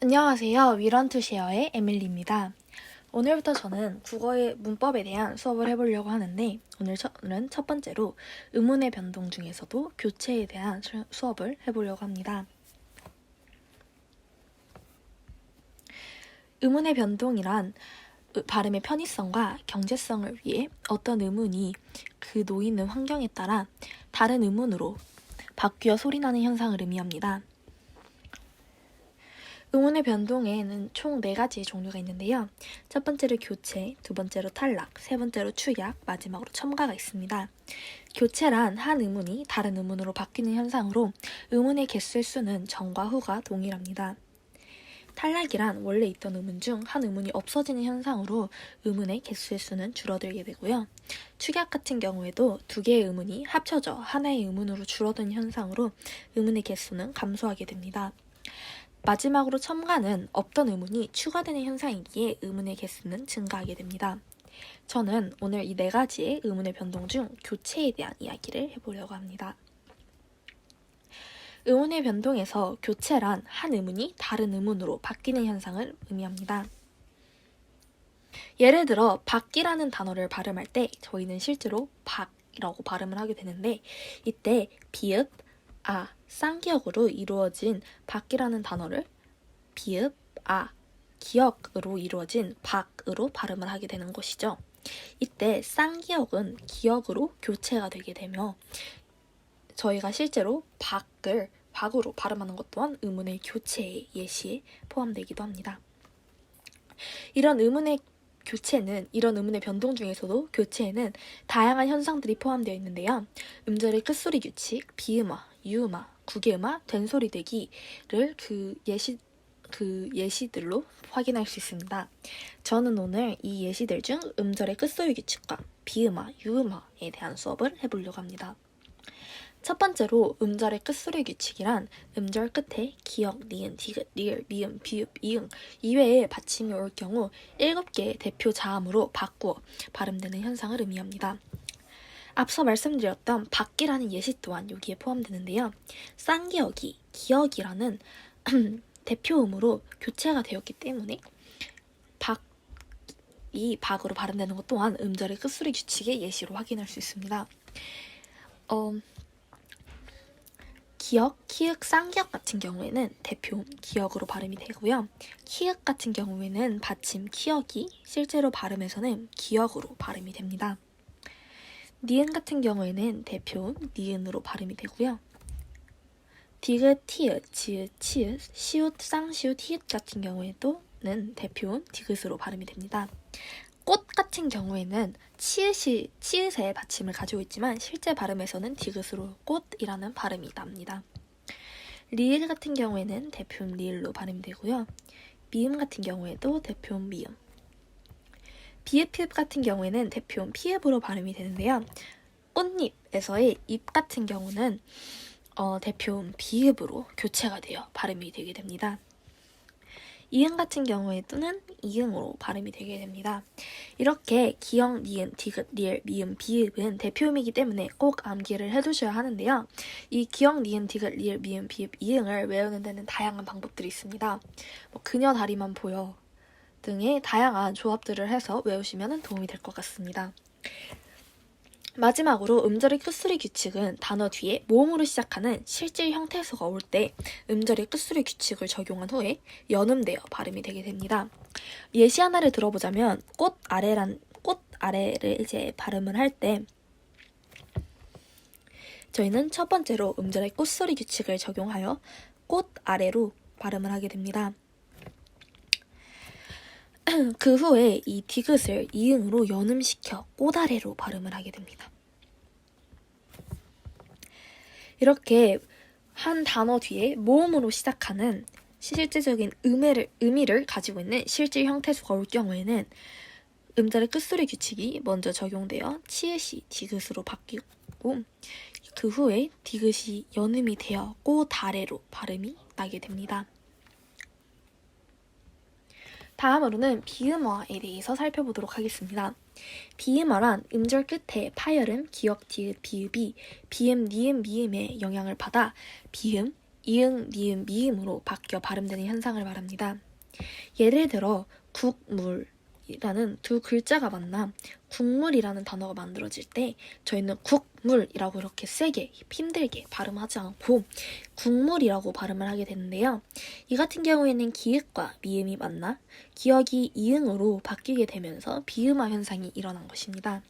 안녕하세요. 위런투쉐어의 에밀리입니다. 오늘부터 저는 국어의 문법에 대한 수업을 해보려고 하는데 오늘은 첫 번째로 의문의 변동 중에서도 교체에 대한 수업을 해보려고 합니다. 의문의 변동이란 발음의 편의성과 경제성을 위해 어떤 의문이 그 놓이는 환경에 따라 다른 의문으로 바뀌어 소리나는 현상을 의미합니다. 의문의 변동에는 총 4가지의 종류가 있는데요. 첫 번째로 교체, 두 번째로 탈락, 세 번째로 축약, 마지막으로 첨가가 있습니다. 교체란 한 의문이 다른 의문으로 바뀌는 현상으로 의문의 개수의 수는 전과 후가 동일합니다. 탈락이란 원래 있던 의문 중 한 의문이 없어지는 현상으로 의문의 개수의 수는 줄어들게 되고요. 축약 같은 경우에도 2개의 의문이 합쳐져 하나의 의문으로 줄어드는 현상으로 의문의 개수는 감소하게 됩니다. 마지막으로 첨가는 없던 의문이 추가되는 현상이기에 의문의 개수는 증가하게 됩니다. 저는 오늘 이 4가지의 의문의 변동 중 교체에 대한 이야기를 해보려고 합니다. 의문의 변동에서 교체란 한 의문이 다른 의문으로 바뀌는 현상을 의미합니다. 예를 들어 박이라는 단어를 발음할 때 저희는 실제로 박이라고 발음을 하게 되는데 이때 비읍, 쌍기역으로 이루어진 박이라는 단어를 비읍, 기역으로 이루어진 박으로 발음을 하게 되는 것이죠. 이때 쌍기역은 기역으로 교체가 되게 되며 저희가 실제로 박을 박으로 발음하는 것 또한 의문의 교체의 예시에 포함되기도 합니다. 이런 의문의 변동 중에서도 교체에는 다양한 현상들이 포함되어 있는데요. 음절의 끝소리 규칙, 비음화, 유음화, 국외음화, 된소리 되기를 그 예시들로 확인할 수 있습니다. 저는 오늘 이 예시들 중 음절의 끝소리 규칙과 비음화, 유음화에 대한 수업을 해보려고 합니다. 첫 번째로 음절의 끝소리 규칙이란 음절 끝에 기역, 니은, 디귿, 리을, 미음, 비읍, 이응 이외에 받침이 올 경우 7개의 대표 자음으로 바꾸어 발음되는 현상을 의미합니다. 앞서 말씀드렸던 박기라는 예시 또한 여기에 포함되는데요. 쌍기역이 기역이라는 대표음으로 교체가 되었기 때문에 박으로 발음되는 것 또한 음절의 끝소리 규칙의 예시로 확인할 수 있습니다. 기역, 키읔, 쌍기역 같은 경우에는 대표음 기역으로 발음이 되고요. 키읔 같은 경우에는 받침 키역이 실제로 발음에서는 기역으로 발음이 됩니다. 니은 같은 경우에는 대표음 니은으로 발음이 되고요. 디귿, 티읕, 지읒, 치읓, 시읒, 쌍시읒, 히읗 같은 경우에는 대표음 디귿으로 발음이 됩니다. 꽃 같은 경우에는 치읓의 받침을 가지고 있지만 실제 발음에서는 디귿으로 꽃이라는 발음이 납니다. 리을 같은 경우에는 대표음 리을로 발음이 되고요. 미음 같은 경우에도 대표음 미음. 비읍, 피읍 같은 경우에는 대표음 피읍으로 발음이 되는데요. 꽃잎에서의 잎 같은 경우는 대표음 비읍으로 교체가 되어 발음이 되게 됩니다. 이응 같은 경우에는 이응으로 발음이 되게 됩니다. 이렇게 기역, 니은, 디귿, 리을, 미음, 비읍은 대표음이기 때문에 꼭 암기를 해두셔야 하는데요. 이 기역, 니은, 디귿, 리을, 미음, 비읍, 이응을 외우는 데는 다양한 방법들이 있습니다. 그녀 다리만 보여 등의 다양한 조합들을 해서 외우시면 도움이 될 것 같습니다. 마지막으로 음절의 끝소리 규칙은 단어 뒤에 모음으로 시작하는 실질 형태수가 올 때 음절의 끝소리 규칙을 적용한 후에 연음되어 발음이 되게 됩니다. 예시 하나를 들어보자면 꽃 아래를 이제 발음을 할 때 저희는 첫 번째로 음절의 꽃소리 규칙을 적용하여 꽃 아래로 발음을 하게 됩니다. 그 후에 이 디귿을 이응으로 연음시켜 꽃 아래로 발음을 하게 됩니다. 이렇게 한 단어 뒤에 모음으로 시작하는 실질적인 의미를 가지고 있는 실질 형태수가 올 경우에는 음절의 끝소리 규칙이 먼저 적용되어 치읓이 디귿으로 바뀌고 그 후에 디귿이 연음이 되어 꽃 아래로 발음이 나게 됩니다. 다음으로는 비음화에 대해서 살펴보도록 하겠습니다. 비음화란 음절 끝에 파열음, 기역, 디귿, 비읍이 비음, 니은, 미음의 영향을 받아 비음, 이응, 니은, 미음으로 바뀌어 발음되는 현상을 말합니다. 예를 들어 국물이라는 두 글자가 만나 국물이라는 단어가 만들어질 때 저희는 국물이라고 이렇게 세게 힘들게 발음하지 않고 국물이라고 발음을 하게 되는데요. 이 같은 경우에는 기읍과 미음이 만나 기역이 이응으로 바뀌게 되면서 비음화 현상이 일어난 것입니다.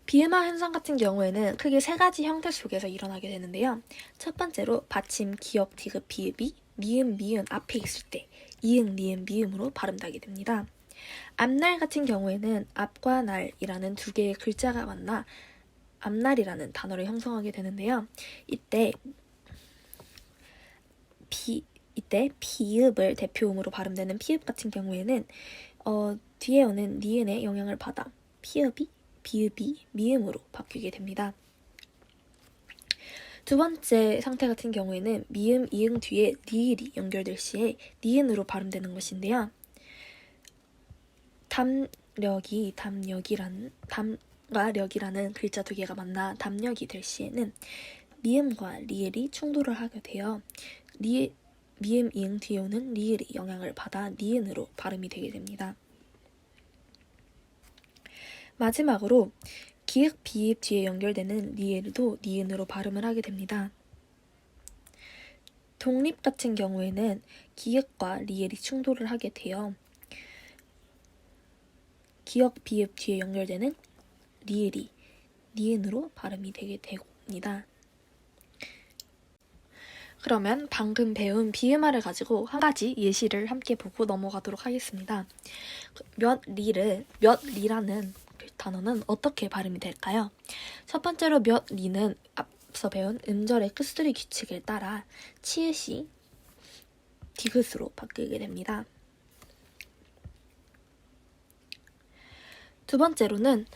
비음화 현상 같은 경우에는 크게 세 가지 형태 속에서 일어나게 되는데요. 첫 번째로 받침 기역 디귿 비읍이 미음 미음 앞에 있을 때 이응 니은 미음으로 발음되게 됩니다. 앞날 같은 경우에는 앞과 날이라는 두 개의 글자가 만나 앞날이라는 단어를 형성하게 되는데요. 이때 비읍을 대표음으로 발음되는 피읍 같은 경우에는 뒤에 오는 니은의 영향을 받아 피읍이 비읍이 미음으로 바뀌게 됩니다. 두 번째 상태 같은 경우에는 미음, 이응 뒤에 니을이 연결될 시에 니은으로 발음되는 것인데요. 담과 력이라는 글자 두 개가 만나 담력이 될 시에는 미음과 리을이 충돌을 하게 되어 미음, 이응 뒤에 오는 리을이 영향을 받아 니은으로 발음이 되게 됩니다. 마지막으로 기읍, 비읍 뒤에 연결되는 리을도 니은으로 발음을 하게 됩니다. 독립 같은 경우에는 기읍과 리을이 충돌을 하게 되어 기역, 비읍 뒤에 연결되는 리을이 니은으로 발음이 되게 됩니다. 그러면 방금 배운 비음화를 가지고 한 가지 예시를 함께 보고 넘어가도록 하겠습니다. 몇 리라는 단어는 어떻게 발음이 될까요? 첫 번째로 몇 리는 앞서 배운 음절의 끝소리 규칙을 따라 치읓이 디귿으로 바뀌게 됩니다. 두 번째로는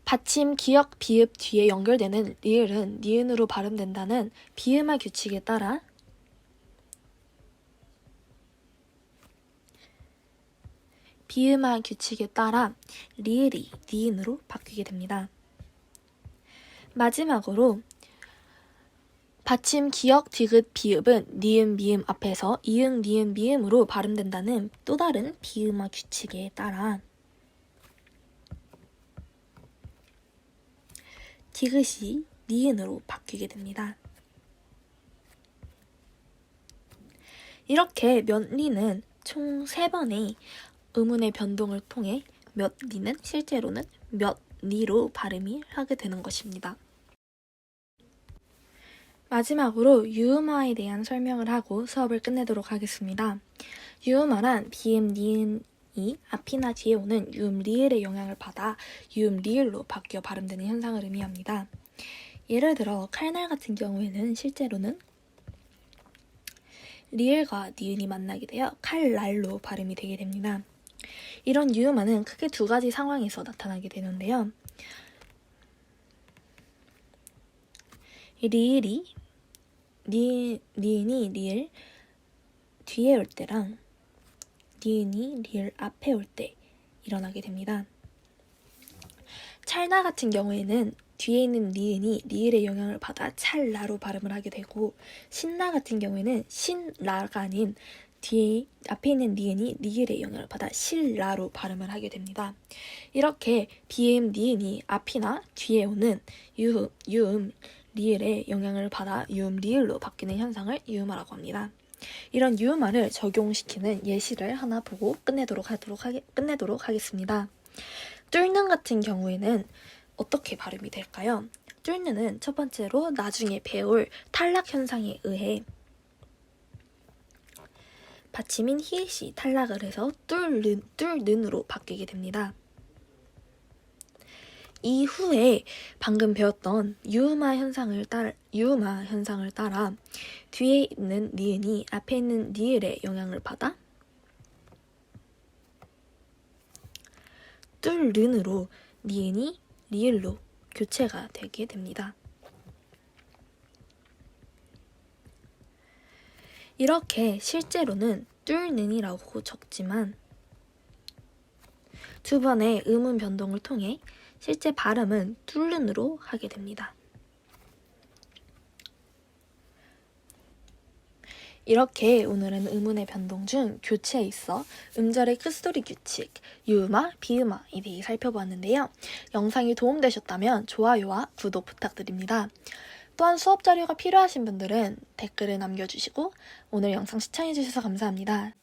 받침 기역 비읍 뒤에 연결되는 리을은 니은으로 발음된다는 비음화 규칙에 따라 리을이 니은으로 바뀌게 됩니다. 마지막으로 받침 기역 디귿 비읍은 니은 미음 앞에서 이응 니은 미음으로 발음된다는 또 다른 비음화 규칙에 따라 디귿이 니은으로 바뀌게 됩니다. 이렇게 몇 리는 총 3번의 음운의 변동을 통해 몇 리는 실제로는 몇 리로 발음이 하게 되는 것입니다. 마지막으로 유음화에 대한 설명을 하고 수업을 끝내도록 하겠습니다. 유음화란 비음, 니은이 앞이나 뒤에 오는 유음, 리을의 영향을 받아 유음, 리을로 바뀌어 발음되는 현상을 의미합니다. 예를 들어 칼날 같은 경우에는 실제로는 리을과 니은이 만나게 되어 칼날로 발음이 되게 됩니다. 이런 유음화는 크게 두 가지 상황에서 나타나게 되는데요. 리을이 니은이 리을 뒤에 올 때랑 니은이 리을 앞에 올 때 일어나게 됩니다. 찰나 같은 경우에는 뒤에 있는 니은이 리을의 영향을 받아 찰나로 발음을 하게 되고 신나 같은 경우에는 신라가 아닌 앞에 있는 니은이 리을의 영향을 받아 실라로 발음을 하게 됩니다. 이렇게 비음, 니은이 앞이나 뒤에 오는 유음, 리을의 영향을 받아 유음, 리을로 바뀌는 현상을 유음화라고 합니다. 이런 유음화를 적용시키는 예시를 하나 보고 끝내도록 하겠습니다. 뚫는 같은 경우에는 어떻게 발음이 될까요? 뚫는은 첫 번째로 나중에 배울 탈락 현상에 의해 받침인 히읗이 탈락을 해서 뚫는으로 바뀌게 됩니다. 이후에 방금 배웠던 유음화 현상을 따라 뒤에 있는 니은이 앞에 있는 리을의 영향을 받아 뚫는으로 니은이 리을로 교체가 되게 됩니다. 이렇게 실제로는 뚫는이라고 적지만 두 번의 음운 변동을 통해 실제 발음은 뚫는으로 하게 됩니다. 이렇게 오늘은 음운의 변동 중 교체에 있어 음절의 크스토리 규칙, 유음화, 비음화에 대해 살펴보았는데요. 영상이 도움되셨다면 좋아요와 구독 부탁드립니다. 또한 수업 자료가 필요하신 분들은 댓글을 남겨주시고 오늘 영상 시청해주셔서 감사합니다.